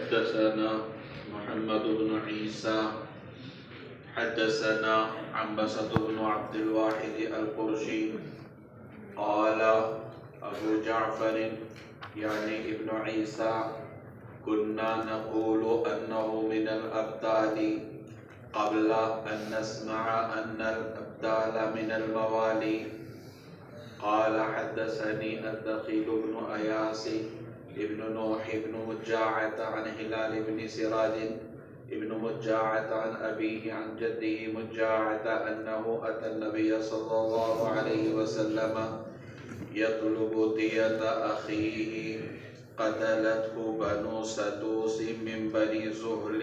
حدثنا محمد بن عيسى حدثنا عنبسة بن عبد الواحد القرشي قال أبو جعفر يعني ابن عيسى كنا نقول أنه من الأبدال قبل أن نسمع أن الأبدال من الموالي. قال حدثني الدخيل بن أياس ابن نوح بن مجاعة عن هلال بن سراج ابن مجاعة عن أبيه عن جده مجاعة أنه أتى النبي صلى الله عليه وسلم يطلب دية أخيه قتلته بنو سدوس من بني زهل.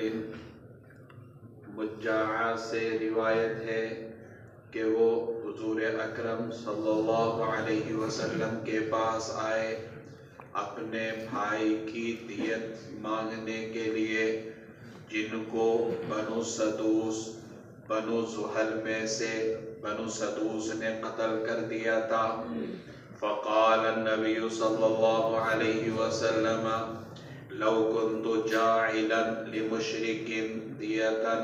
مجاعہ سے روایت ہے کہ وہ حضور اکرم صلی اللہ علیہ وسلم کے پاس آئے اپنے بھائی کی دیت مانگنے کے لیے جن کو بنو سدوس بنو زحل میں سے بنو سدوس نے قتل کر دیا تھا. فقال النبی صلی اللہ علیہ وسلم لو كنت جاعلا لمشرك دیتا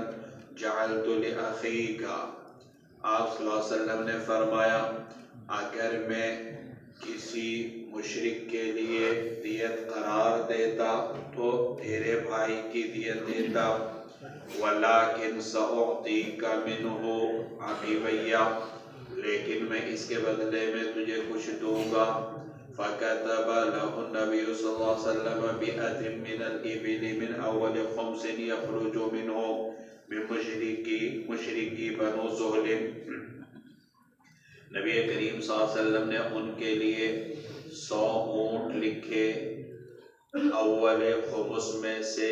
جعلت لأخیک. آپ صلی اللہ علیہ وسلم نے فرمایا اگر میں کسی مشرک کے لیے دیت قرار دیتا تو تیرے بھائی کی دیت دیتا. وَلَكِنْ سَأُعْطِيكَ مِنْهُ عَقِبَيَّ لیکن میں اس کے بدلے میں تجھے کچھ دوں گا. فَكَتَبَ لَهُ النَّبِيُّ صلی اللہ علیہ وسلم بِأَدٍ مِّنَ الْإِبِلِ مِنْ أَوَّلِ خُمْسٍ يَخْرُجُ مِنْهُ من مشرکی بنو زحل. نبی کریم صلی اللہ علیہ وسلم نے ان کے لیے 100 اونٹ لکھے اول خمس میں سے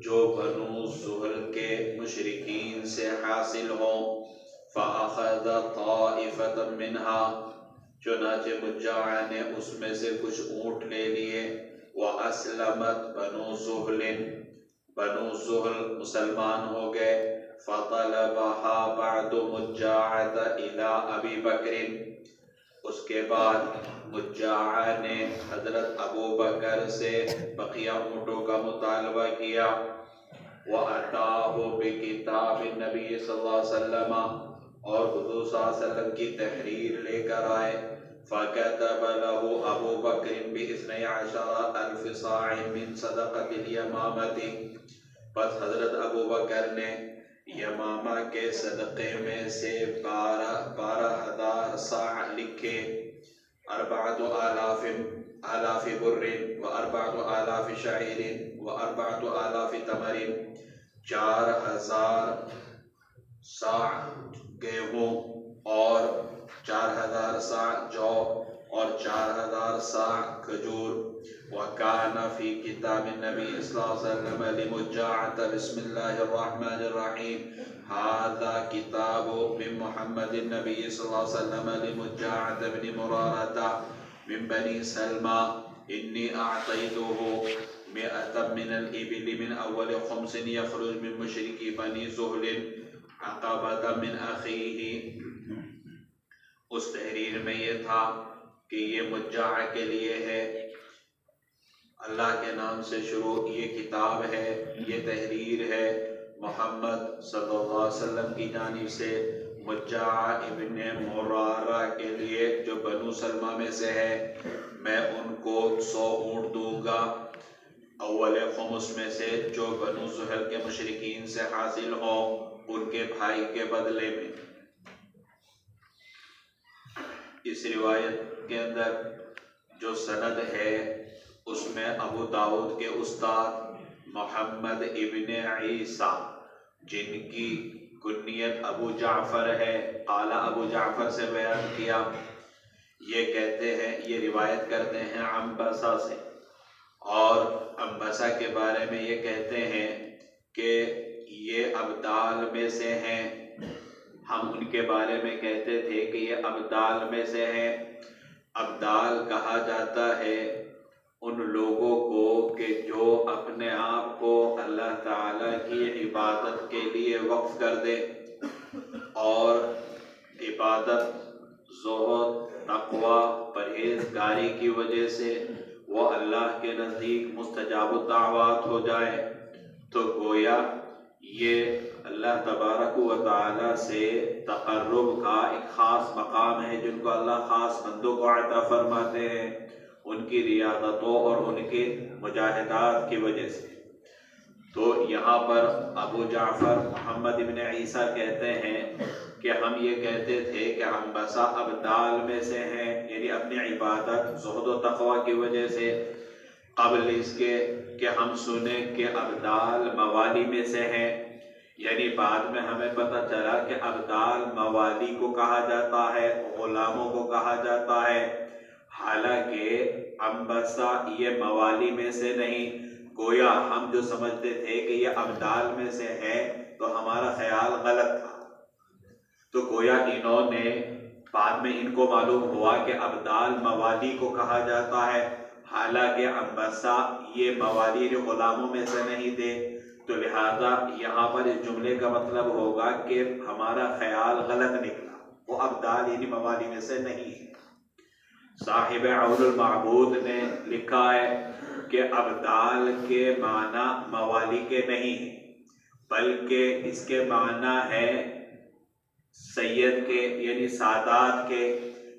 جو بنو زحل کے مشرکین سے حاصل ہوں. فَأَخَذَ طَائِفَةً مِّنْهَا چنانچہ مجاعہ نے اس میں سے کچھ اونٹ لے لیے. وَأَسْلَمَتْ بنو زحل بنو زحل مسلمان ہو گئے. فَطَلَبَهَا بَعْدُ مُجَّاعَةَ إِلَىٰ أَبِي بَكْرٍ اس کے بعد مجاعہ نے حضرت ابو بکر سے بقیہ اونٹوں کا مطالبہ کیا. وَأَتَاهُ بِكِتَابِ النَّبِيِّ صلی اللہ علیہ وسلم اور حضور صلی اللہ علیہ وسلم کی تحریر لے کر آئے. فَكَتَبَ لَهُ أَبُو بَكْرٍ بِإِثْنَيْ عَشَرَ أَلْفِ صَاعٍ مِّن صَدَقَةِ الْيَمَامَةِ بس حضرت ابو بکر نے یمامہ کے صدقے میں سے 12,000 صاع لکھے. 4,000 بر و4,000 شعیر و4,000 تمر 4,000 صاع گیہوں اور 4,000 صاع جو اور 4,000 صاع کھجور. وَكَانَ فِي كِتَابِ النَّبِيِّ صلی اللہ علیہ وسلم لِمُجَاعَةَ بسم اللہ الرحمن الرحیم هذا کتاب من محمد النبی صلی اللہ علیہ وسلم لمجاعة بن مرارة من بني سلمى انی اعطیته 100 من الابل من اول خمس یخرج من مشرکی بنی زحل عقبة من اخیه. اس تحریر میں یہ تھا کہ یہ مجاعہ کے لیے ہے، اللہ کے نام سے شروع، یہ کتاب ہے، یہ تحریر ہے محمد صلی اللہ علیہ وسلم کی جانب سے مجاعہ ابن مرارہ کے لیے جو بنو سلمہ میں سے ہے. میں ان کو 100 اونٹ دوں گا اول خمس میں سے جو بنو زحل کے مشرکین سے حاصل ہوں ان کے بھائی کے بدلے میں. اس روایت کے اندر جو سند ہے اس میں ابو داؤد کے استاد محمد ابن عیسیٰ جن کی کنیت ابو جعفر ہے، قال ابو جعفر سے بیان کیا، یہ کہتے ہیں، یہ روایت کرتے ہیں عنبسہ سے، اور عنبسہ کے بارے میں یہ کہتے ہیں کہ یہ ابدال میں سے ہیں. ہم ان کے بارے میں کہتے تھے کہ یہ ابدال میں سے ہیں. ابدال کہا جاتا ہے ان لوگوں کو کہ جو اپنے آپ کو اللہ تعالی کی عبادت کے لیے وقف کر دے اور عبادت، زہد، تقوی، پرہیزگاری کی وجہ سے وہ اللہ کے نزدیک مستجاب الدعوات ہو جائے، تو گویا یہ اللہ تبارک و تعالی سے تقرب کا ایک خاص مقام ہے جن کو اللہ خاص بندوں کو عطا فرماتے ہیں ان کی ریاضتوں اور ان کے مجاہدات کی وجہ سے۔ تو یہاں پر ابو جعفر محمد ابن عیسیٰ کہتے ہیں کہ ہم یہ کہتے تھے کہ ہم بسا ابدال میں سے ہیں، یعنی اپنی عبادت زہد و تقوی کی وجہ سے، قبل اس کے کہ ہم سنیں کہ ابدال موالی میں سے ہیں، یعنی بعد میں ہمیں پتہ چلا کہ ابدال موالی کو کہا جاتا ہے، غلاموں کو کہا جاتا ہے، حالانکہ ہم بسا یہ موالی میں سے نہیں، گویا ہم جو سمجھتے تھے کہ یہ ابدال میں سے ہے تو ہمارا خیال غلط تھا۔ تو گویا انہوں نے بعد میں ان کو معلوم ہوا کہ ابدال موالی کو کہا جاتا ہے، حالانکہ انبسا یہ موالی غلاموں میں سے نہیں تھے، تو لہذا یہاں پر اس جملے کا مطلب ہوگا کہ ہمارا خیال غلط نکلا، وہ ابدال یعنی موالی میں سے نہیں ہے۔ صاحب عون المعبود نے لکھا ہے کہ ابدال کے معنی موالی کے نہیں ہیں، بلکہ اس کے معنی ہے سید کے، یعنی سادات کے۔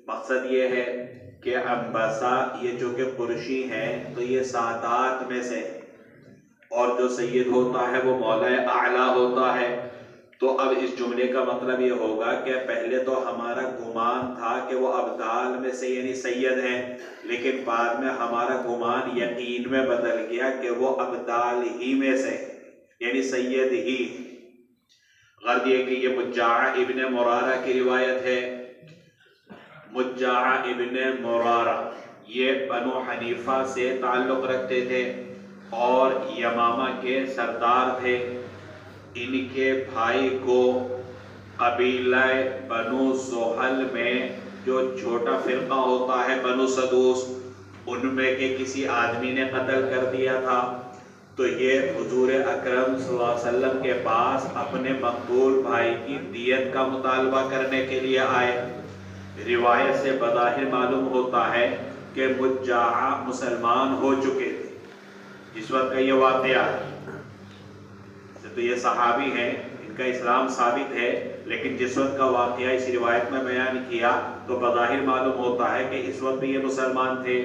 مقصد یہ ہے کہ انبسا یہ جو کہ قرشی ہیں تو یہ سادات میں سے، اور جو سید ہوتا ہے وہ مولا اعلیٰ ہوتا ہے۔ تو اب اس جملے کا مطلب یہ ہوگا کہ پہلے تو ہمارا گمان تھا کہ وہ ابدال میں سے یعنی سید ہیں، لیکن بعد میں ہمارا گمان یقین میں بدل گیا کہ وہ ابدال ہی میں سے یعنی سید ہی۔ غرض یہ کہ یہ مجاع ابن مرارہ کی روایت ہے۔ مجاع ابن مرارہ یہ بنو حنیفہ سے تعلق رکھتے تھے اور یمامہ کے سردار تھے۔ ان کے بھائی کو قبیلہ بنو زحل میں جو چھوٹا فرقہ ہوتا ہے بنو سدوس، ان میں کے کسی آدمی نے قتل کر دیا تھا، تو یہ حضور اکرم صلی اللہ علیہ وسلم کے پاس اپنے مقتول بھائی کی دیت کا مطالبہ کرنے کے لیے آئے۔ روایت سے بظاہر معلوم ہوتا ہے کہ مجاع مسلمان ہو چکے تھے جس وقت کا یہ واقعہ ہے، تو یہ صحابی ہیں، ان کا اسلام ثابت ہے، لیکن جس وقت کا واقعہ اس روایت میں بیان کیا تو بظاہر معلوم ہوتا ہے کہ اس وقت بھی یہ مسلمان تھے۔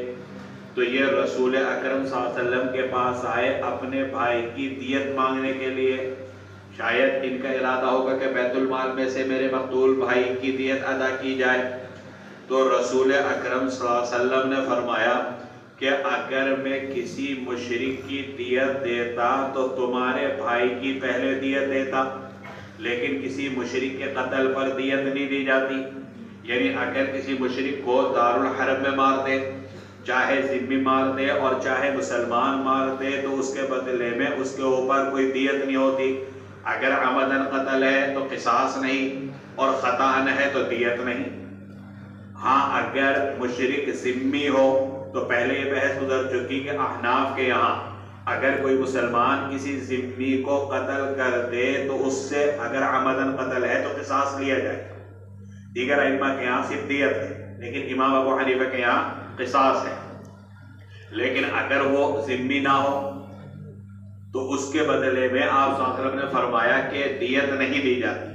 تو یہ رسول اکرم صلی اللہ علیہ وسلم کے پاس آئے اپنے بھائی کی دیت مانگنے کے لیے۔ شاید ان کا ارادہ ہوگا کہ بیت المال میں سے میرے مقتول بھائی کی دیت ادا کی جائے۔ تو رسول اکرم صلی اللہ علیہ وسلم نے فرمایا کہ اگر میں کسی مشرک کی دیت دیتا تو تمہارے بھائی کی پہلے دیت دیتا، لیکن کسی مشرک کے قتل پر دیت نہیں دی جاتی۔ یعنی اگر کسی مشرک کو دارالحرب میں مار دے، چاہے ذمی مار دے اور چاہے مسلمان مار دے، تو اس کے بدلے میں اس کے اوپر کوئی دیت نہیں ہوتی۔ اگر عمدن قتل ہے تو قصاص نہیں، اور خطأً ہے تو دیت نہیں۔ ہاں اگر مشرک ذمی ہو تو پہلے یہ بحث گزر چکی کہ احناف کے یہاں اگر کوئی مسلمان کسی ذمی کو قتل کر دے تو اس سے اگر عمدن قتل ہے تو قصاص لیا جائے۔ دیگر ائمہ کے یہاں صرف دیت ہے، لیکن امام ابو حنیفہ کے یہاں قصاص ہے۔ لیکن اگر وہ ذمی نہ ہو تو اس کے بدلے میں آپ صلی اللہ علیہ وسلم نے فرمایا کہ دیت نہیں دی جاتی۔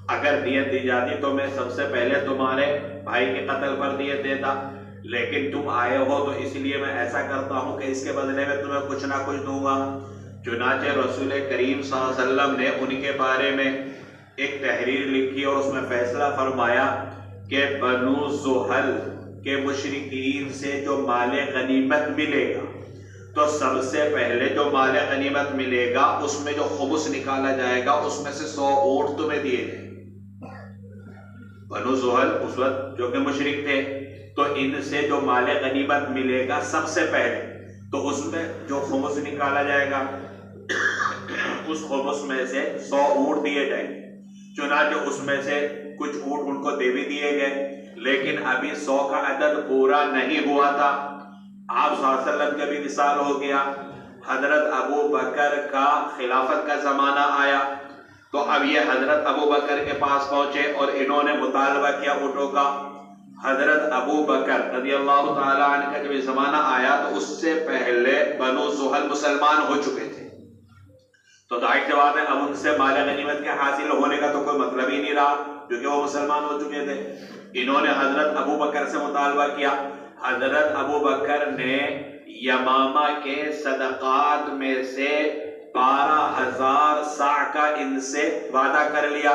اگر دیت دی جاتی تو میں سب سے پہلے تمہارے بھائی کے قتل پر دیت دیتا، لیکن تم آئے ہو تو اس لیے میں ایسا کرتا ہوں کہ اس کے بدلے میں تمہیں کچھ نہ کچھ دوں گا۔ چنانچہ رسول کریم صلی اللہ علیہ وسلم نے ان کے بارے میں ایک تحریر لکھی اور اس میں فیصلہ فرمایا کہ بنو زحل کے مشرکین سے جو مال غنیمت ملے گا تو سب سے پہلے جو مال غنیمت ملے گا اس میں جو خمس نکالا جائے گا اس میں سے 100 اونٹ تمہیں دیے جائیں۔ بنو زحل اس وقت جو کہ مشرک تھے، تو ان سے جو مال غنیمت ملے گا سب سے پہلے تو اس میں جو خمس نکالا جائے گا اس خمس میں سے 100 اونٹ دیے جائیں۔ چنانچہ اس میں سے کچھ اونٹ ان کو دے بھی دیے گئے، لیکن ابھی 100 کا عدد پورا نہیں ہوا تھا۔ آپ صلی اللہ علیہ وسلم کا بھی وصال ہو گیا، حضرت ابو بکر کا خلافت کا زمانہ آیا، تو اب یہ حضرت ابو بکر کے پاس پہنچے اور انہوں نے مطالبہ کیا اونٹوں کا۔ حضرت ابو بکر رضی اللہ تعالیٰ عنہ کا جب یہ زمانہ آیا تو اس سے پہلے بنو زحل مسلمان ہو چکے تھے، تو ظاہر سی بات ہے اب ان سے مال غنیمت کے حاصل ہونے کا تو کوئی مطلب ہی نہیں رہا کیونکہ وہ مسلمان ہو چکے تھے۔ انہوں نے حضرت ابو بکر سے مطالبہ کیا، حضرت ابو بکر نے یمامہ کے صدقات میں سے 12,000 صاع کا ان سے وعدہ کر لیا،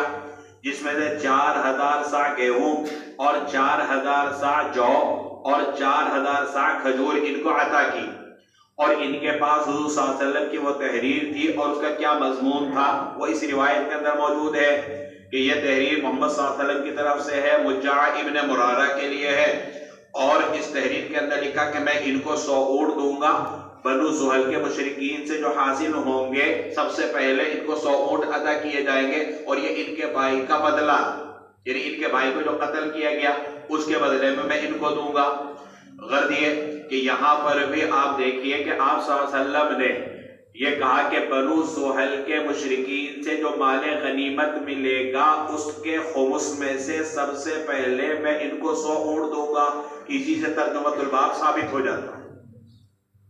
جس میں سے 4,000 صاع گیہوں اور 4,000 صاع جو اور 4,000 صاع کھجور ان کو عطا کی۔ اور ان کے پاس حضور صلی اللہ علیہ وسلم کی وہ تحریر تھی، اور اس کا کیا مضمون تھا وہ اس روایت کے اندر موجود ہے کہ یہ تحریر محمد صلی اللہ علیہ وسلم کی طرف سے ہے، مجاع ابن مرارہ کے لیے ہے، اور اس تحریر کے اندر لکھا کہ میں ان کو 100 اونٹ دوں گا، بنو زحل کے مشرکین سے جو حاصل ہوں گے سب سے پہلے ان کو 100 اونٹ عطا کیے جائیں گے، اور یہ ان کے بھائی کا بدلہ، یعنی ان کے بھائی کو جو قتل کیا گیا اس کے بدلے میں ان کو دوں گا۔ غرض یہ کہ یہاں پر بھی آپ دیکھیے کہ آپ صلی اللہ علیہ وسلم نے یہ کہا کہ بنو زحل کے مشرکین سے جو مال غنیمت ملے گا اس کے خمس میں سے سب سے پہلے میں ان کو 100 اونٹ دوں گا۔ اسی سے ترجمۃ الباب ثابت ہو جاتا ہے،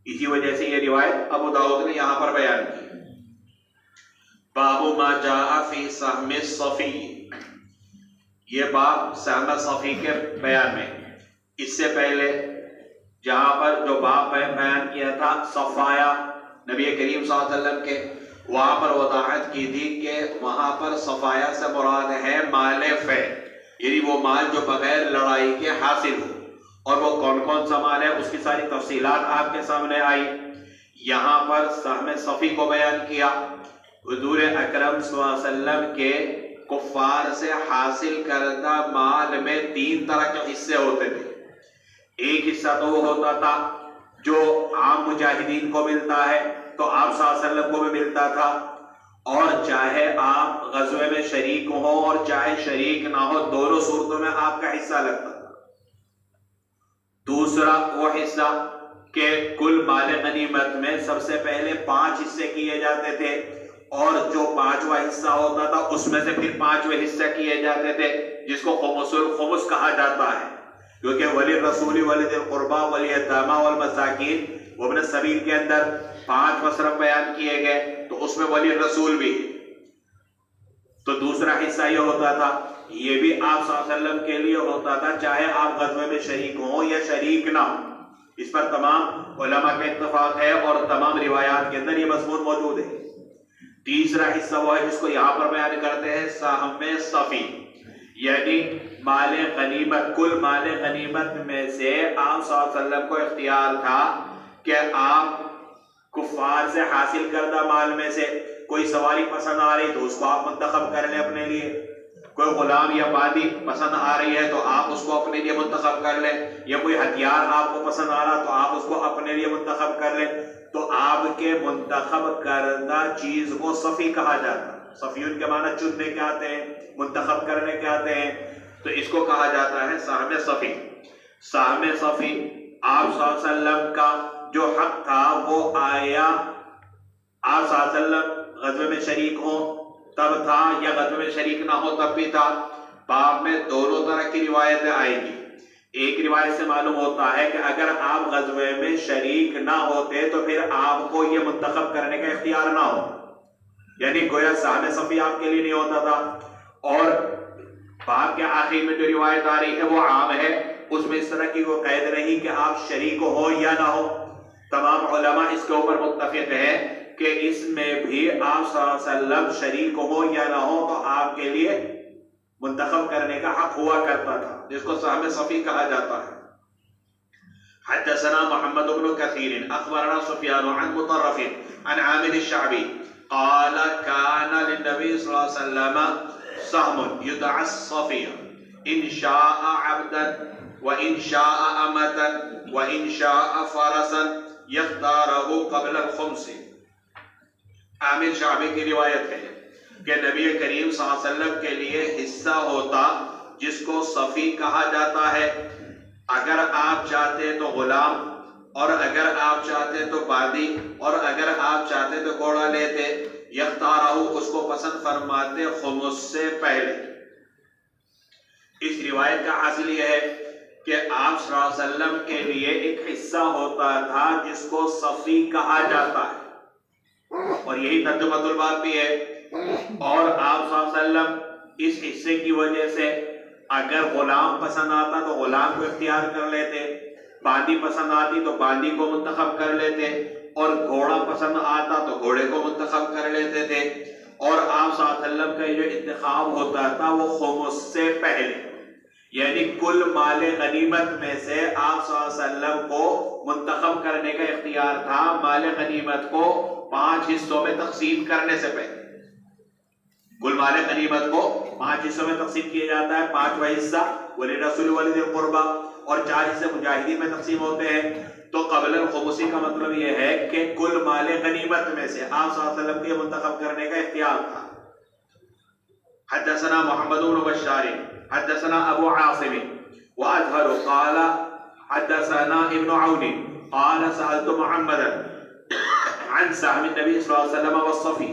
اسی وجہ سے یہ روایت ابو داؤد نے یہاں پر بیان کی۔ باب ما جاء فی سہم الصفی، یہ باب سہم صفی کے بیان میں، اس سے پہلے جہاں پر جو باب بیان کیا تھا صفایا نبی کریم صلی اللہ علیہ وسلم کے، وہاں پر وضاحت کی تھی کہ وہاں پر صفایا سے مراد ہے مال فے، یعنی وہ مال جو بغیر لڑائی کے حاصل ہو، اور وہ کون کون سا مال ہے اس کی ساری تفصیلات آپ کے سامنے آئی۔ یہاں پر سہم صفی کو بیان کیا، حضور اکرم صلی اللہ علیہ وسلم کے کفار سے حاصل کردہ مال میں 3 طرح کے حصے ہوتے تھے۔ ایک حصہ تو وہ ہوتا تھا جو عام مجاہدین کو ملتا ہے، تو آپ صلی اللہ علیہ وسلم کو بھی ملتا تھا، اور چاہے آپ غزوے میں شریک ہو اور چاہے شریک نہ ہو دونوں صورتوں میں آپ کا حصہ لگتا تھا۔ دوسرا وہ حصہ کہ کل مال غنیمت میں سب سے پہلے 5 حصے کیے جاتے تھے، اور جو 5واں حصہ ہوتا تھا اس میں سے پھر 5ویں حصے کیے جاتے تھے، جس کو خمس الخمس کہا جاتا ہے، کیونکہ ولی الرسول ولی ذی القربی والیتامی والمساکین وابن السبیل کے اندر 5 مصرف بیان کیے گئے، تو اس میں ولی الرسول بھی، تو دوسرا حصہ یہ ہوتا تھا، یہ بھی آپ صلی اللہ علیہ وسلم کے لیے ہوتا تھا، چاہے آپ غزوے میں شریک ہوں یا شریک نہ ہوں۔ اس پر تمام علماء کا اتفاق ہے اور تمام روایات کے اندر یہ مضمون موجود ہے۔ تیسرا حصہ وہ ہے جس کو یہاں پر بیان کرتے ہیں سہم صفی، یعنی مال غنیمت، کل مال غنیمت میں سے آپ صلی اللہ علیہ وسلم کو اختیار تھا کہ آپ کفار سے حاصل کردہ مال میں سے کوئی سواری پسند آ رہی تو اس کو آپ منتخب کر لیں اپنے لیے، کوئی غلام یا بادی پسند آ رہی ہے تو آپ اس کو اپنے لیے منتخب کر لیں، یا کوئی ہتھیار آپ کو پسند آ رہا تو آپ اس کو اپنے لیے منتخب کر لیں، تو آپ کے منتخب کردہ چیز کو صفی کہا جاتا ہے۔ صفیون کے معنی چننے کے آتے ہیں، منتخب کرنے کے آتے ہیں، تو اس کو کہا جاتا ہے سہم صفی۔ سہم صفی آپ صلی اللہ علیہ وسلم کا جو حق تھا وہ آیا آپ صلی اللہ علیہ وسلم غزوے میں شریک ہوں تب تھا، یا غزوے میں شریک نہ ہو تب بھی تھا۔ باب میں دونوں طرح کی روایتیں آئیں گی۔ ایک روایت سے معلوم ہوتا ہے کہ اگر آپ غزوے میں شریک نہ ہوتے تو پھر آپ کو یہ منتخب کرنے کا اختیار نہ ہو، یعنی گویا سہم صفی آپ کے لیے نہیں ہوتا تھا۔ اور باب کے آخر میں جو روایت آ رہی ہے وہ عام ہے، اس میں اس طرح کی وہ قید نہیں کہ آپ شریک ہو یا نہ ہو۔ تمام علماء اس کے اوپر متفق ہیں کہ اس میں بھی آپ صلی اللہ علیہ وسلم شریک ہو یا نہ ہو تو آپ کے لیے منتخب کرنے کا حق ہوا کرتا تھا، جس کو سہم صفی کہا جاتا ہے۔ حدثنا محمد بن كثير اخبرنا سفيان عن مطرف عن عامر الشعبي قال كان للنبي صلى الله عليه وسلم سهم يدعى الصفي ان شاء عبدا وان شاء امة وان شاء فرسا يختاره قبل الخمس۔ عامر شعبی کی روایت ہے کہ نبی کریم صلی اللہ علیہ وسلم کے لیے حصہ ہوتا جس کو صفی کہا جاتا ہے، اگر آپ چاہتے تو غلام، اور اگر آپ چاہتے تو بادی، اور اگر آپ چاہتے تو گھوڑا لیتے، یختارہ اس کو پسند فرماتے خمس سے پہلے۔ اس روایت کا حاصل یہ ہے کہ آپ صلی اللہ علیہ وسلم کے لیے ایک حصہ ہوتا تھا جس کو صفی کہا جاتا ہے، اور یہی ترجمۃ الباب بھی ہے۔ اور آپ صلی اللہ علیہ وسلم اس حصے کی وجہ سے اگر غلام پسند آتا تو غلام کو اختیار کر لیتے، باندی پسند آتی تو باندی کو منتخب کر لیتے، اور گھوڑا پسند آتا تو گھوڑے کو منتخب کر لیتے تھے۔ اور آپ صلی اللہ علیہ وسلم کا جو انتخاب ہوتا تھا وہ خمس سے پہلے، یعنی کل مال غنیمت میں سے آپ صلی اللہ علیہ وسلم کو منتخب کرنے کا اختیار تھا مال غنیمت کو 5 حصوں میں تقسیم کرنے سے پہلے۔ کل مال غنیمت کو 5 حصوں میں تقسیم کیا جاتا ہے، 5واں حصہ وللرسول وذی القربی، اور 4 حصے مجاہدین میں تقسیم ہوتے ہیں۔ تو قبل الخمسی کا مطلب یہ ہے کہ کل مال غنیمت میں سے آپ صلی اللہ علیہ وسلم کو منتخب کرنے کا اختیار تھا۔ حدثنا محمد بن بشار حدثنا ابو عاصم وازهر قال حدثنا ابن عون قال سألت محمدا عن سهم النبي صلى الله عليه وسلم والصفي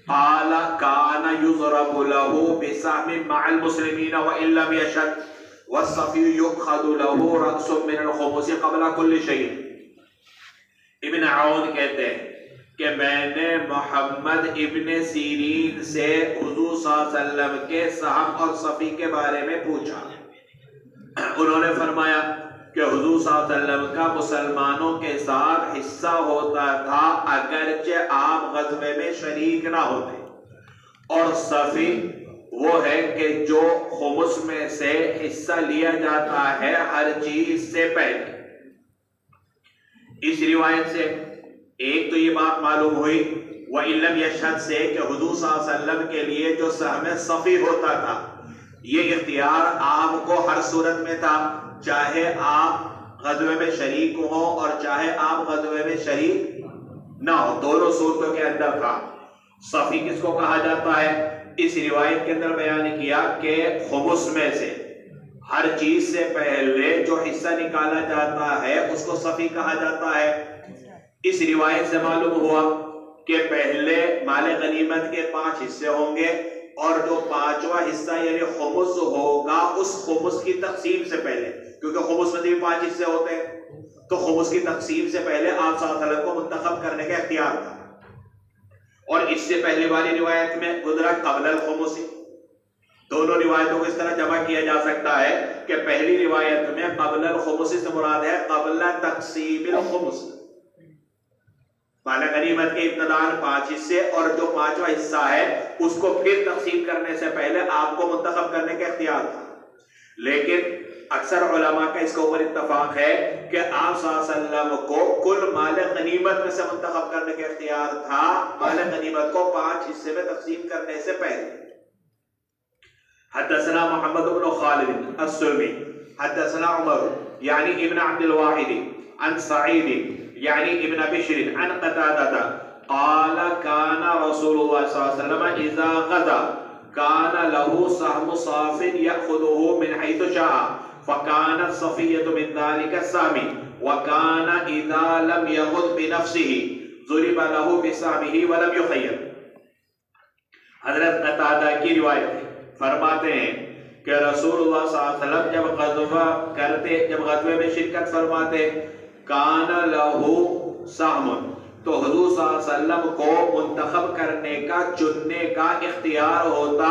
قال كان يضرب له بسهم مع المسلمين وإن لم يشهد والصفي يؤخذ له رأس من الخمس قبل كل شيء۔ ابن عون کہتے ہیں کہ میں نے محمد ابن سیرین سے حضور صلی اللہ علیہ وسلم کے سہم اور صفی کے بارے میں پوچھا۔ انہوں نے فرمایا کہ حضور صلی اللہ علیہ وسلم کا مسلمانوں کے ساتھ حصہ ہوتا تھا اگرچہ آپ غزوے میں شریک نہ ہوتے، اور صفی وہ ہے کہ جو خمس میں سے حصہ لیا جاتا ہے ہر چیز سے پہلے۔ اس روایت سے ایک تو یہ بات معلوم ہوئی وَإِن لَمْ يَشْهَدْ سے کہ حضور صلی اللہ علیہ وسلم کے لیے جو سہم صفی ہوتا تھا یہ اختیار آپ کو ہر صورت میں تھا، چاہے آپ غزوے میں شریک ہوں اور چاہے آپ غزوے میں شریک نہ ہو، دونوں صورتوں کے اندر تھا۔ صفی کس کو کہا جاتا ہے؟ اس روایت کے اندر بیان کیا کہ خمس میں سے ہر چیز سے پہلے جو حصہ نکالا جاتا ہے اس کو صفی کہا جاتا ہے۔ اس روایت سے معلوم ہوا کہ پہلے مال غنیمت کے 5 حصے ہوں گے، اور جو 5واں حصہ یعنی خمس ہوگا اس خمس کی تقسیم سے پہلے، کیونکہ خمس میں بھی 5 حصے ہوتے ہیں، تو خمس کی تقسیم سے پہلے آپ صلی اللہ علیہ وسلم کو منتخب کرنے کا اختیار تھا۔ اور اس سے پہلے والی روایت میں گزرا قبل الخمس۔ دونوں روایتوں کو اس طرح جمع کیا جا سکتا ہے کہ پہلی روایت میں قبل الخمس سے مراد ہے قبل تقسیم الخمس، مال غنیمت کے ابتداءً 5 حصے، اور جو 5واں حصہ ہے اس کو پھر تقسیم کرنے سے پہلے آپ کو منتخب کرنے کا اختیار تھا۔ لیکن اکثر علماء کا اس کے اوپر اتفاق ہے کہ آپ صلی اللہ علیہ وسلم کو کل مال غنیمت میں سے منتخب کرنے کا اختیار تھا مال غنیمت کو 5 حصے میں تقسیم کرنے سے پہلے۔ حدثنا محمد بن خالد السلمی حدثنا عمر یعنی ابن عبد الواحد عن سعید یعنی ابن بشر عن قتادہ قال كان رسول الله صلی اللہ علیہ وسلم اذا غزا كان له سهم صاف يأخذه من حيث شاء فكان الصفية من ذلك السهم وكان اذا لم يغض بنفسه ضرب له بسهمه ولم يخير۔ حضرت قتادہ کی روایت ہے، فرماتے ہیں کہ رسول اللہ صلی اللہ علیہ وسلم جب غزوہ کرتے، جب غزوے میں شرکت فرماتے، کان لہو سہم، تو حضور صلی اللہ علیہ وسلم کو منتخب کرنے کا، چننے کا اختیار ہوتا،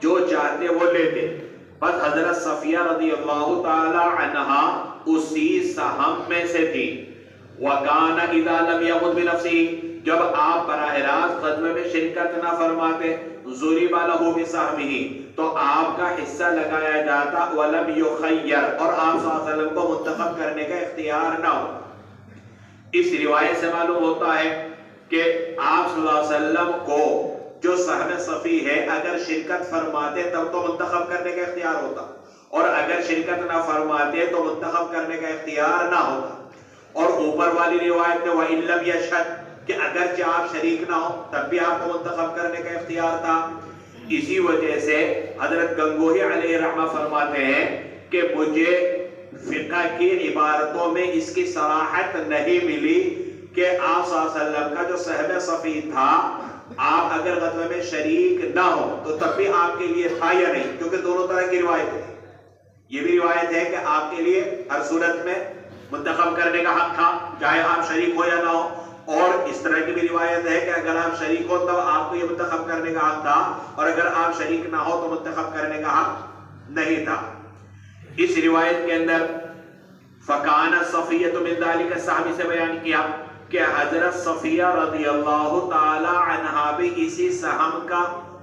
جو چاہتے وہ لیتے۔ بس حضرت صفیہ رضی اللہ تعالی عنہا اسی سہم میں سے تھی۔ وَكَانَ إِذَا لَمْ يَغُضْ بِنَفْسِهِ، جب آپ براہ راست غزوے میں شرکت نہ فرماتے، ضُرِبَ لَهُ بِسَهْمِهِ، تو آپ کا حصہ لگایا جاتا، وَلَمْ يُخَيَّرْ، اور آپ صلی اللہ علیہ وسلم کو منتخب کرنے کا اختیار نہ ہو۔ اس روایت سے معلوم ہوتا ہے کہ آپ صلی اللہ علیہ وسلم کو جو سہم صفی ہے اگر شرکت فرماتے تب تو منتخب کرنے کا اختیار ہوتا، اور اگر شرکت نہ فرماتے تو منتخب کرنے کا اختیار نہ ہوتا۔ اور اوپر والی روایت میں وَإِن لَمْ يَشْهَدْ، کہ اگرچہ آپ شریک نہ ہو تب بھی آپ کو منتخب کرنے کا اختیار تھا۔ اسی وجہ سے حضرت گنگوہی علیہ رحمہ فرماتے ہیں کہ مجھے فقہ کی عبارتوں میں اس کی صراحت نہیں ملی کہ آپ صلی اللہ علیہ وسلم کا جو سہم صفی تھا، آپ اگر غزوے میں شریک نہ ہو تو تب بھی آپ کے لیے تھا یا نہیں، کیونکہ دونوں طرح کی روایت ہے۔ یہ بھی روایت ہے کہ آپ کے لیے ہر صورت میں منتخب کرنے کا حق تھا، چاہے آپ شریک ہو یا نہ ہو. اور اس طرح کی بھی روایت ہے کہ اگر آپ شریک ہو تب آپ کو یہ منتخب کرنے کا حق تھا، اور اگر آپ شریک نہ ہو تو منتخب کرنے کا حق نہیں تھا. اس روایت کے اندر فَكَانَ صَفِيَّةُ مِنْ ذَلِكَ السَّهْمِ سے بیان کیا کہ حضرت صفیہ رضی اللہ تعالی عنہا بھی اسی سہم کا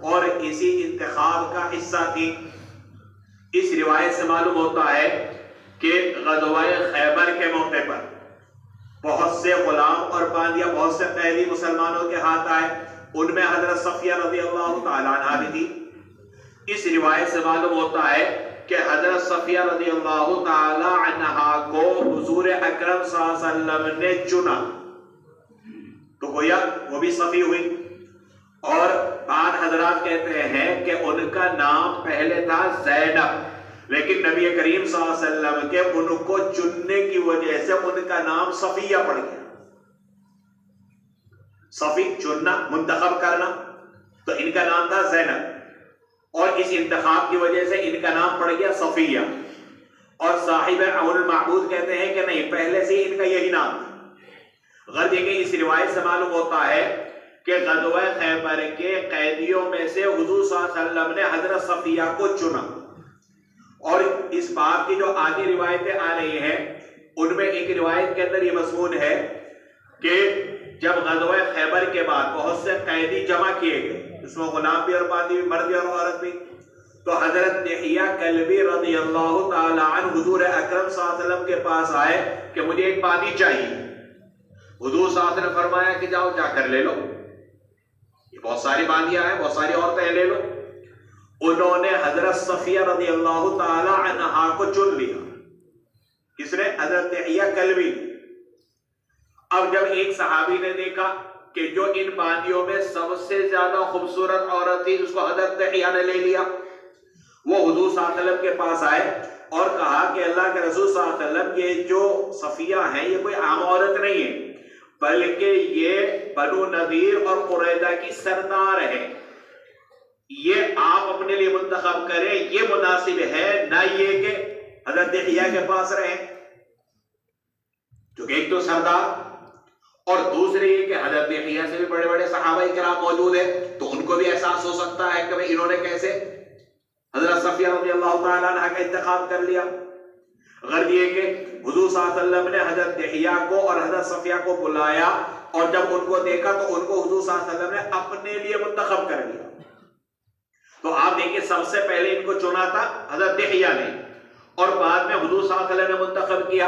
اور اسی انتخاب کا حصہ تھی. اس روایت سے معلوم ہوتا ہے کہ غزوہ خیبر کے موقع پر بہت سے غلام اور باندیا، بہت سے قیدی مسلمانوں کے ہاتھ آئے، ان میں حضرت صفیہ رضی اللہ تعالی عنہا بھی تھی. اس روایت سے معلوم ہوتا ہے کہ حضرت صفیہ رضی اللہ تعالی عنہا کو حضور اکرم صلی اللہ علیہ وسلم نے چنا، تو گویا وہ بھی صفی ہوئی. اور بعض حضرات کہتے ہیں کہ ان کا نام پہلے تھا زینب، لیکن نبی کریم صلی اللہ علیہ وسلم کے ان کو چننے کی وجہ سے ان کا نام صفیہ پڑ گیا. صفی چننا، منتخب کرنا، تو ان کا نام تھا زینب، اور اس انتخاب کی وجہ سے ان کا نام پڑ گیا صفیہ. اور صاحب عون المعبود کہتے ہیں کہ نہیں، پہلے سے ان کا یہی نام تھا. غرض یہ کہ اس روایت سے معلوم ہوتا ہے کہ غزوہ خیبر کے قیدیوں میں سے حضور صلی اللہ علیہ وسلم نے حضرت صفیہ کو چنا. اور اس بات کی جو آگے روایتیں آ رہی ہیں ان میں ایک روایت کے اندر یہ مضمون ہے کہ جب غزوہ خیبر کے بعد بہت سے قیدی جمع کیے گئے، اس میں غلام بھی اور باندی بھی، مرد بھی اور عورت بھی، تو حضرت دحیہ کلبی رضی اللہ تعالی عنہ حضور اکرم صلی اللہ علیہ وسلم کے پاس آئے کہ مجھے ایک باندی چاہیے. حضور صلی اللہ علیہ وسلم نے فرمایا کہ جاؤ جا کر لے لو، یہ بہت ساری باندیاں ہیں، بہت ساری عورتیں لے لو. انہوں نے حضرت صفیہ رضی اللہ تعالی عنہا کو چن لیا. کس نے؟ حضرت دحیہ کلبی. اب جب ایک صحابی نے دیکھا کہ جو ان باندیوں میں سب سے زیادہ خوبصورت عورت تھی اس کو حضرت دحیہ نے لے لیا، وہ حضور صلی اللہ علیہ وسلم کے پاس آئے اور کہا کہ اللہ کے رسول صلی اللہ علیہ وسلم، یہ جو صفیہ ہیں یہ کوئی عام عورت نہیں ہے، بلکہ یہ بنو نذیر اور قریظہ کی سردار ہے، یہ آپ اپنے لیے منتخب کریں، یہ مناسب ہے، نہ یہ کہ حضرت دحیہ کے پاس رہیں. کیونکہ ایک تو سردار اور دوسرے یہ کہ حضرت دحیہ سے بھی بڑے بڑے صحابہ کرام موجود ہیں، تو ان کو بھی احساس ہو سکتا ہے کہ انہوں نے کیسے حضرت صفیہ رضی اللہ تعالیٰ عنہ کا انتخاب کر لیا. غرض یہ کہ حضور صلی اللہ علیہ وسلم نے حضرت دحیہ کو اور حضرت صفیہ کو بلایا، اور جب ان کو دیکھا تو ان کو حضور صلی اللہ علیہ وسلم نے اپنے لیے منتخب کر لیا. تو آپ دیکھیں سب سے پہلے ان کو چنا تھا حضرت دحیہ نے، اور بعد میں حضور صلی اللہ علیہ وسلم نے منتخب کیا.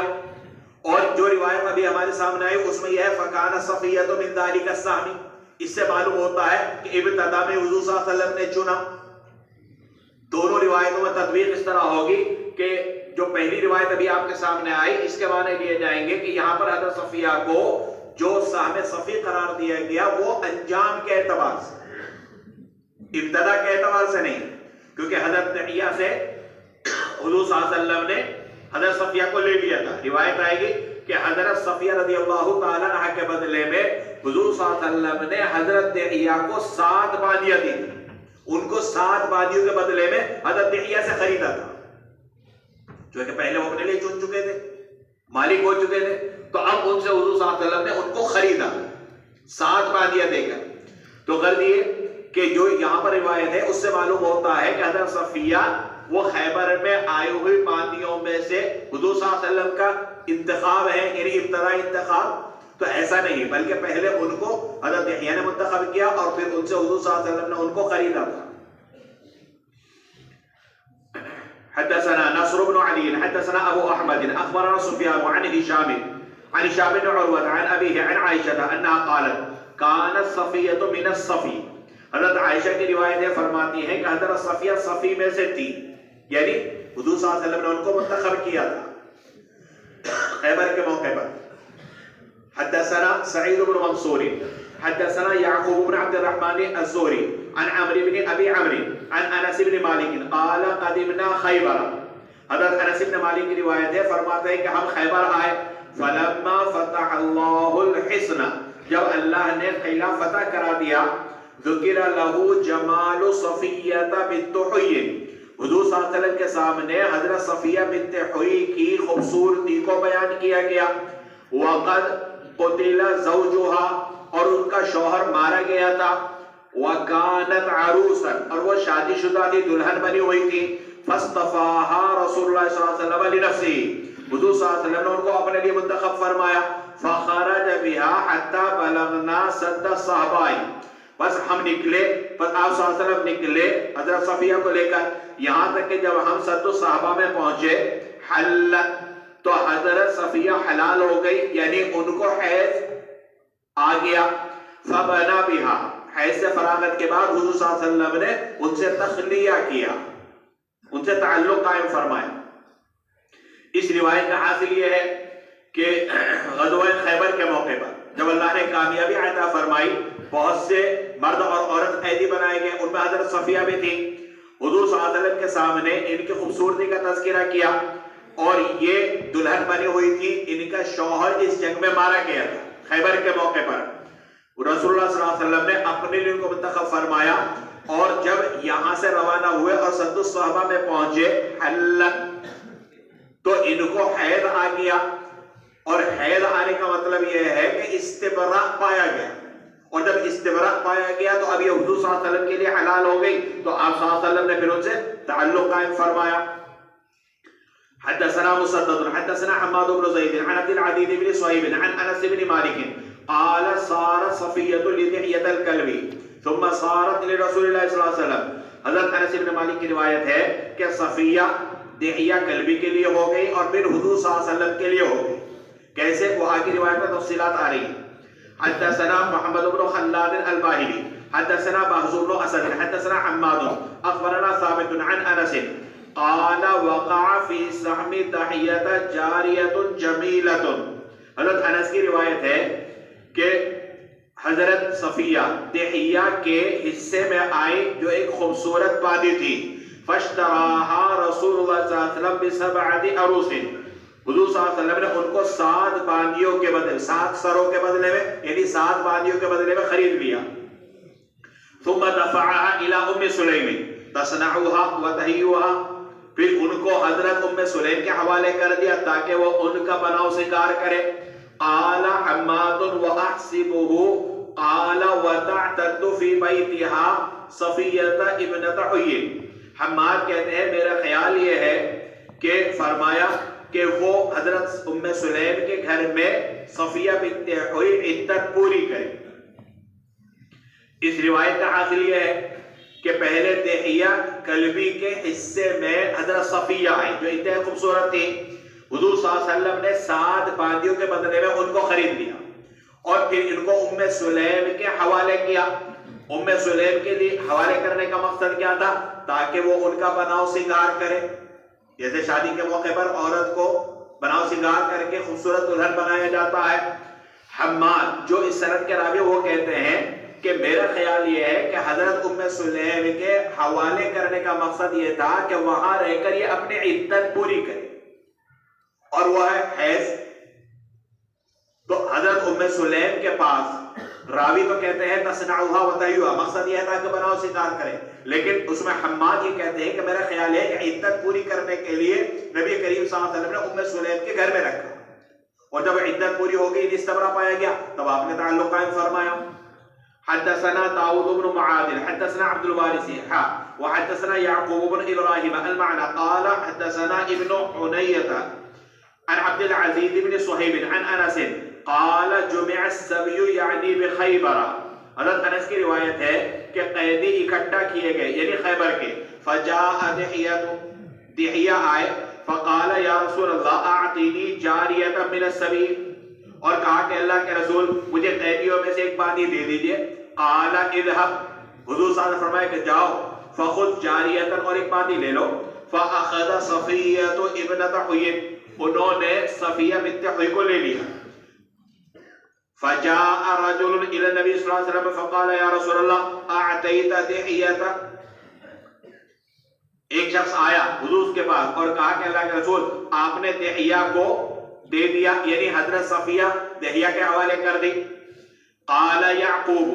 اور جو روایت ابھی ہمارے سامنے آئی اس میں یہ ہے فَكَانَ صَفِيَّةُ مِنْ ذَلِكَ السَّهْمِ. اس سے معلوم ہوتا ہے کہ ابتدا میں حضور صلی اللہ علیہ وسلم نے چنا. دونوں روایتوں میں تطبیق اس طرح ہوگی کہ جو پہلی روایت ابھی آپ کے سامنے آئی اس کے معنی لیے جائیں گے کہ یہاں پر حضرت صفیہ کو جو سہم صفی قرار دیا گیا وہ انجام کے اعتبار سے، ابتدا کے اعتبار سے نہیں، کیونکہ حضرت دحیہ سے حضور صلی اللہ علیہ وسلم نے حضرت صفیہ کو لے لیا تھا. روایت آئے گی کہ حضرت صفیہ رضی اللہ تعالیٰ عنہ کے بدلے میں حضور صلی اللہ علیہ وسلم نے حضرت دحیہ کو 7 باندیاں دی تھی. ان کو 7 باندیوں کے بدلے میں حضرت دحیہ سے خریدا تھا، جو کہ پہلے وہ اپنے لیے چن چکے تھے، مالک ہو چکے تھے، تو اب ان سے حضور صلی اللہ علیہ وسلم نے ان کو خریدا 7 باندیاں دے کر. تو غرض یہ کہ جو یہاں پر روایت ہے اس سے معلوم ہوتا ہے کہ حضرت صفیہ وہ خیبر میں آئی ہوئی باندیوں میں سے حضور صلی اللہ علیہ وسلم کا انتخاب ہے، یعنی ابتدائی انتخاب. تو ایسا نہیں، بلکہ پہلے ان کو حضرت دحیہ نے منتخب کیا اور پھر ان سے حضور صلی اللہ علیہ وسلم نے ان کو خریدا تھا. حدثنا نصر بن علي حدثنا ابو احمد اخبرنا سفيان عن هشام بن عروة عن ابيه عن عائشة انها قالت كانت صفية من الصفي. حضرت عائشہ کی روایت ہے، فرماتی ہیں کہ حضرت صفیہ صفی میں سے تھی، یعنی حضور صلی اللہ علیہ وسلم نے ان کو منتخب کیا تھا خیبر کے موقع پر. حدثنا سعيد بن منصور حدثنا يعقوب بن عبد الرحمن الزهري عن عمرو بن ابي عمرو عن انس بن مالك قال قدمنا خیبر. حضرت انس بن مالک کی روایت ہے، فرماتے ہیں کہ ہم خیبر آئے. فلما فتح الله الحصن، جب اللہ نے قلعہ فتح کرا دیا، ذکر له جمال صفیہ بنت حی، حضور صلی اللہ علیہ وسلم کے سامنے حضرت صفیہ بنت حوی کی خوبصورتی کو بیان کیا گیا. وقد قتل زوجها, اور ان کا شوہر مارا گیا تھا. وكانت عروسا, اور وہ شادی شدہ تھی, دلہن بنی ہوئی تھی. فاصطفاها رسول اللہ صلی اللہ علیہ وسلم لنفسه, حضور صلی اللہ علیہ وسلم نے ان کو اپنے لیے منتخب فرمایا. فخرج بها حتى بلغنا سد الصحابہ, بس ہم نکلے, بس آپ صلی اللہ علیہ وسلم نکلے حضرت صفیہ کو لے کر, یہاں تک کہ جب ہم سد الصحابہ میں پہنچے, حلت, تو حضرت صفیہ حلال ہو گئی, یعنی ان کو حیض آ گیا. فبنا بها, حیض سے فراغت کے بعد حضور صلی اللہ علیہ وسلم نے ان سے تخلیہ کیا, ان سے تعلق قائم فرمایا. اس روایت کا حاصل یہ ہے کہ غزوہ خیبر کے موقع پر جب اللہ نے کامیابی عطا فرمائی, بہت سے مرد اور عورت قیدی بنائے گئے, ان میں حضرت صفیہ بھی تھی. حضور صلی اللہ علیہ وسلم کے سامنے ان کی خوبصورتی کا تذکرہ کیا, اور یہ دلہن بنی ہوئی تھی, ان کا شوہر اس جنگ میں مارا گیا تھا خیبر کے موقع پر. رسول اللہ صلی اللہ علیہ وسلم نے اپنے لیے ان کو منتخب فرمایا, اور جب یہاں سے روانہ ہوئے اور سد الصحابہ میں پہنچے, حلت, تو ان کو حیض آ گیا. اور حیض آنے کا مطلب یہ ہے کہ استبراء پایا گیا, اور جب استبراء پایا گیا تو اب یہ حضور صلی اللہ علیہ وسلم کے لیے حلال ہو گئی, تو آپ صلی اللہ علیہ وسلم نے پھر ان سے تعلق قائم فرمایا. حدثنا مسدد حدثنا حماد بن زید عن عبد العزيز بن صهيب عن انس بن مالك قال صارت صفیۃ لدحیۃ الکلبی ثم صارت لرسول اللہ صلی اللہ علیہ وسلم. حضرت انس بن مالک کی روایت ہے کہ صفیہ دحیہ کلبی کے لیے ہو گئی اور پھر حضور صلی اللہ علیہ وسلم کے لیے ہو گئی. کیسے, وہ آگے روایت میں تفصیلات آ رہی ہیں. حدثنا محمد بن خلاد الباہلی حدثنا بهز بن اسد حدثنا حماد اخبرنا ثابت عن انس قال وقع في سهم دحیۃ جاریۃ جمیلۃ. حضرت انس کی روایت ہے کہ حضرت صفیہ دحیہ کے حصے میں آئی جو ایک خوبصورت وادی تھی. فاشتراها رسول اللہ صلی اللہ علیہ وسلم بسبعۃ عروس, حضور صلی اللہ علیہ وسلم نے ان کو 7 باندیوں کے بدلے, 7 سروں کے بدلے میں, یعنی 7 باندیوں کے بدلے میں خرید لیا. ثم دفعها الى ام سلیم تصنعها وتهيئها, پھر ان کو حضرت ام سلیم کے حوالے کر دیا تاکہ وہ ان کا بناؤ سنگار کرے. قال حماد واحسبه قال وتعتد في بيتها صفیۃ ابنۃ حوی. حماد کہتے ہیں میرا خیال یہ ہے کہ فرمایا کہ وہ حضرت ام سلیم کے گھر میں صفیہ بنت حوی عدت پوری کرے. اس روایت کا حاصل یہ ہے کہ پہلے دحیہ کلبی کے حصے میں حضرت صفیہ آئی جو انتہائی خوبصورت تھی. حضور صلی اللہ علیہ وسلم نے 7 باندیوں کے بدلے میں ان کو خرید لیا اور پھر ان کو ام سلیم کے حوالے کیا. ام سلیم کے لیے حوالے کرنے کا مقصد کیا تھا, تاکہ وہ ان کا بناؤ سنگار کرے. جیسے شادی کے موقع پر عورت کو بناؤ سنگار کر کے خوبصورت دلہن بنایا جاتا ہے. حماد جو اس سند کے راوی وہ کہتے ہیں کہ میرا خیال یہ ہے کہ حضرت ام سلیم کے حوالے کرنے کا مقصد یہ تھا کہ وہاں رہ کر یہ اپنی عدت پوری کرے, اور وہ ہے حیض. تو حضرت ام سلیم کے پاس راوی تو کہتے ہیں تصنعها وتهيئها, مقصد یہ تھا کہ بناؤ سنگار کرے, لیکن اس میں حماد یہ کہتے ہیں کہ میرا خیال ہے کہ عدت پوری کرنے کے لیے نبی کریم صلی اللہ علیہ وسلم نے ام سلیم کے گھر میں رکھا, اور جب عدت پوری ہو گئی, استبراء پایا گیا, تب آپ نے تعلق قائم فرمایا. حدثنا داود بن معاذ حدثنا عبد الوارث وحدثنا يعقوب بن ابراهيم المعنى قال حدثنا ابن حنية عن عبد العزيز بن صهيب عن انس قال جمع السبي يعني بخيبر. حضرت انس کی روایت ہے کہ قیدی اکٹھا کیے گئے یعنی خیبر کے. فجاء دحیہ آئے, فقال یا رسول اللہ اعطینی جاریۃ من السبی, اور کہا کہ اللہ کے رسول مجھے قیدیوں میں سے ایک باندی دے دیجئے. قال اذهب, حضور صلی اللہ علیہ وسلم نے فرمایا کہ جاؤ, فخذ جاریۃ, اور ایک باندی لے لو. فاخذ صفیۃ ابنۃ حوی, انہوں نے صفیہ بنت حوی کو لے لیا. فجاء رجل الى النبي صلی اللہ علیہ وسلم فقال یا رسول اللہ اعطیت دحیۃ, ایک شخص آیا حضور کے پاس اور کہا کہ اللہ کے رسول آپ نے دحیہ کو دے دیا, یعنی حضرت صفیہ دحیہ کے حوالے کر دی. قال یعقوب,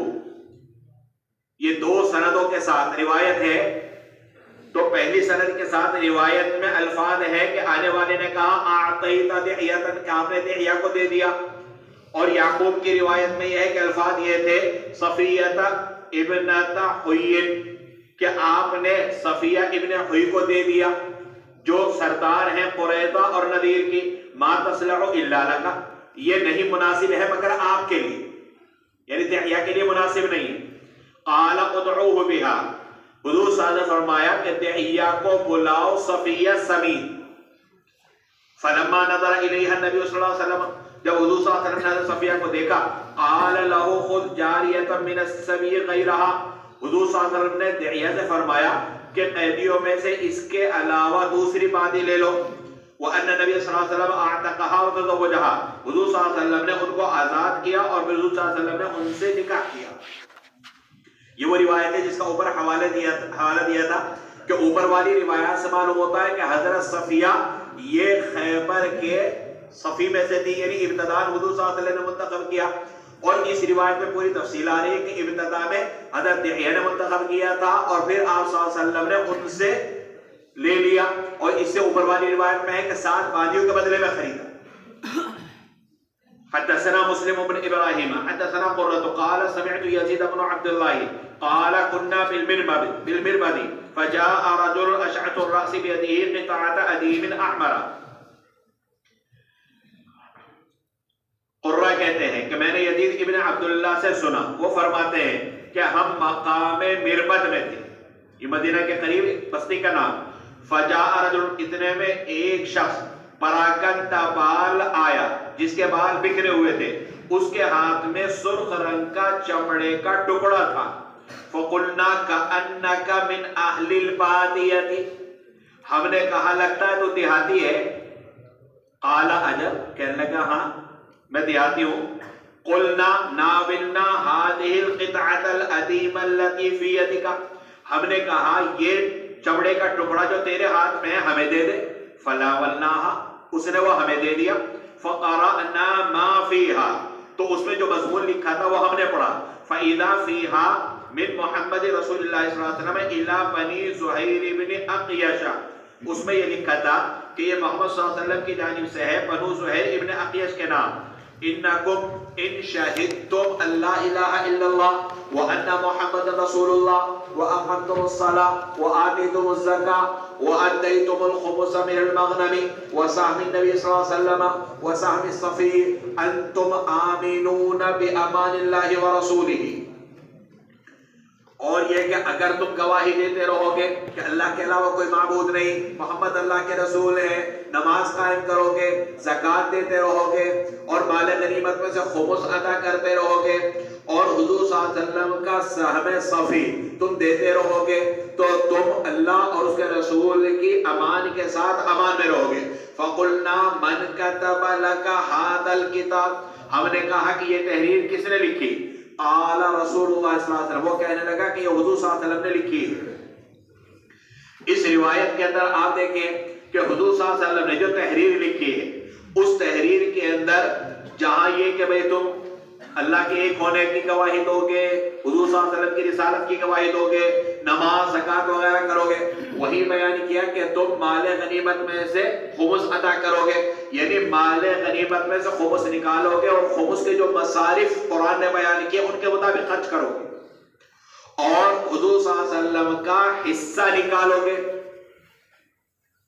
یہ 2 سندوں کے ساتھ روایت ہے. تو پہلی سند کے ساتھ روایت میں الفاظ ہے کہ آنے والے نے کہا اعطیت دحیۃ، کہ آپ نے دحیہ کو دے دیا، اور یعقوب کی روایت میں یہ ہے کہ الفاظ یہ تھے صفیۃ ابنۃ حی، کہ آپ نے صفیہ ابن حی کو دے دیا جو سردار ہیں قریظہ اور نذیر کی، ما تصلح الا لک، یہ نہیں مناسب ہے مگر آپ کے لیے، یعنی دحیہ کے لیے مناسب نہیں۔ قال ادعوه بها، حضور صلی اللہ علیہ وسلم نے فرمایا کہ دحیہ کو بلاؤ صفیہ سمیت۔ فلما نظر الیہ النبی صلی اللہ علیہ وسلم، جب حضور صلی اللہ علیہ وسلم نے صفیہ کو دیکھا، قال له خذ جاریۃ من السبی غیرها، حضور صلی اللہ علیہ وسلم نے دحیہ سے فرمایا کہ قیدیوں میں سے اس کے علاوہ دوسری بادی لے لو، وَأَنَّ النَّبِيَّ صلی اللہ علیہ وسلم اعتقها وتزوجها، حضور صلی اللہ علیہ وسلم نے ان کو آزاد کیا اور پھر حضور صلی اللہ علیہ وسلم نے ان سے نکاح کیا۔ یہ وہ روایت ہے جس کا اوپر حوالہ دیا تھا کہ اوپر والی روایات سے معلوم ہوتا ہے کہ حضرت صفیہ یہ خیبر کے صفی میں سے تھی، یعنی ابتداء حضور صلی اللہ علیہ وسلم نے منتخب کیا، اور اس روایت میں پوری تفصیل آ رہی ہے کہ ابتداء میں حضرت دحیہ نے منتخب کیا تھا اور پھر آپ صلی اللہ علیہ وسلم نے ان سے لے لیا، اور اس سے اوپر والی روایت میں ہے کہ 7 بادیوں کے بدلے میں خریدا۔ حدثنا مسلم بن ابراہیم حدثنا قرۃ قال سمعت یزید بن عبد اللہ قال كنا بالمربد فجاء رجل اشعث الراس بيده قطعة اديم احمر۔ قرہ کہتے ہیں کہ میں نے یزید ابن عبداللہ سے سنا، وہ فرماتے ہیں کہ ہم مقام مربد میں تھے، یہ مدینہ کے قریب بستی کا نام۔ فجاء رجل، اتنے میں ایک شخص پراکندا بال آیا جس کے بال بکھرے ہوئے تھے، اس کے ہاتھ میں سرخ رنگ کا چمڑے کا ٹکڑا تھا۔ فقلنا کأنک من اہل البادیۃ، ہم نے کہا لگتا ہے تو دیہاتی ہے۔ قال اجل، کہنے لگا ہاں میں دیہاتی ہوں۔ قلنا ناولنا هذه القطعة الأديمة التي في يدك، ہم نے کہا یہ چمڑے کا ٹکڑا جو تیرے ہاتھ میں ہے ہمیں دے دے۔ فلاولناها، اس نے وہ ہمیں دے دیا۔ فقرأنا ما فيها، تو اس میں جو مضمون لکھا تھا وہ ہم نے پڑھا۔ فإذا فيها من محمد رسول اللہ صلی اللہ علیہ وسلم الى بنی زہیر بن اقیش، اس میں یہ لکھا تھا کہ یہ محمد صلی اللہ علیہ وسلم کی جانب سے ہے بنو زہیر ابن اقیش کے نام۔ انکم ان شہدتم اللہ الہ الا اللہ وان محمد رسول اللہ واقمتم الصلاة وآتیتم الزکاة وأدیتم الخمس من المغنم وسهم النبی صلی اللہ علیہ وسلم وسهم الصفی انتم آمنون بأمان اللہ ورسولہ۔ اور یہ کہ اگر تم گواہی دیتے رہو گے کہ اللہ کے علاوہ کوئی معبود نہیں، محمد اللہ کے رسول ہے، نماز قائم کرو گے، زکوٰۃ دیتے رہو گے، اور مال غنیمت میں سے خمس ادا کرتے رہو گے، اور حضور صلی اللہ علیہ وسلم کا سہم صفی تم دیتے رہو گے، تو تم اللہ اور اس کے رسول کی امان کے ساتھ امان میں رہو گے۔ فَقُلْنَا مَنْ كَتَبَ لَكَ هَذَا الْكِتَابَ، ہم نے کہا کہ یہ تحریر کس نے لکھی؟ قال رسول اللہ صلی اللہ علیہ وسلم، وہ کہنے لگا کہ یہ حضور صلی اللہ علیہ وسلم نے لکھی ہے۔ اس روایت کے اندر آپ دیکھیں کہ حضور صلی اللہ علیہ وسلم نے جو تحریر لکھی ہے، اس تحریر کے اندر جہاں یہ کہ بھئی تم اللہ کے ایک ہونے کی گواہی دو گے، حضور صلی اللہ علیہ وسلم کی رسالت کی گواہی دو گے، نماز زکوٰۃ وغیرہ کرو گے، وہی بیان کیا کہ تم مال غنیمت میں سے خمس ادا کرو گے، یعنی مال غنیمت میں سے خمس نکالو گے اور خمس کے جو مصارف قرآن نے بیان کیے ان کے مطابق خرچ کرو گے، اور حضور صلی اللہ علیہ وسلم کا حصہ نکالو گے،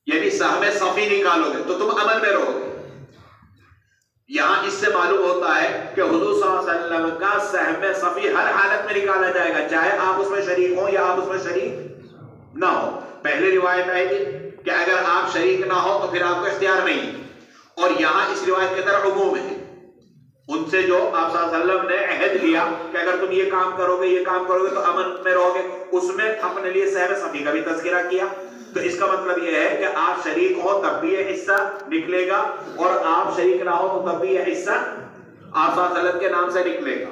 یعنی سہم صفی نکالو گے، تو تم عمل میں رہو گے۔ یہاں اس سے معلوم ہوتا ہے کہ حضور صلی اللہ علیہ وسلم کا سہم صفی ہر حالت میں نکالا جائے گا، چاہے آپ اس میں شریک ہوں یا آپ اس میں شریک نہ ہو۔ پہلے روایت آئی تھی کہ اگر آپ شریک نہ ہو تو پھر آپ کو اختیار نہیں، اور یہاں اس روایت کے اندر عموم ہے، ان سے جو آپ صلی اللہ علیہ وسلم نے عہد لیا کہ اگر تم یہ کام کرو گے، یہ کام کرو گے تو امن میں رہو گے، اس میں اپنے لیے سہم صفی کا بھی تذکرہ کیا۔ تو اس کا مطلب یہ ہے کہ آپ شریک ہو تب بھی یہ حصہ نکلے گا، اور آپ شریک نہ ہو تو تب بھی یہ حصہ آپ صلی اللہ علیہ وسلم کے نام سے نکلے گا۔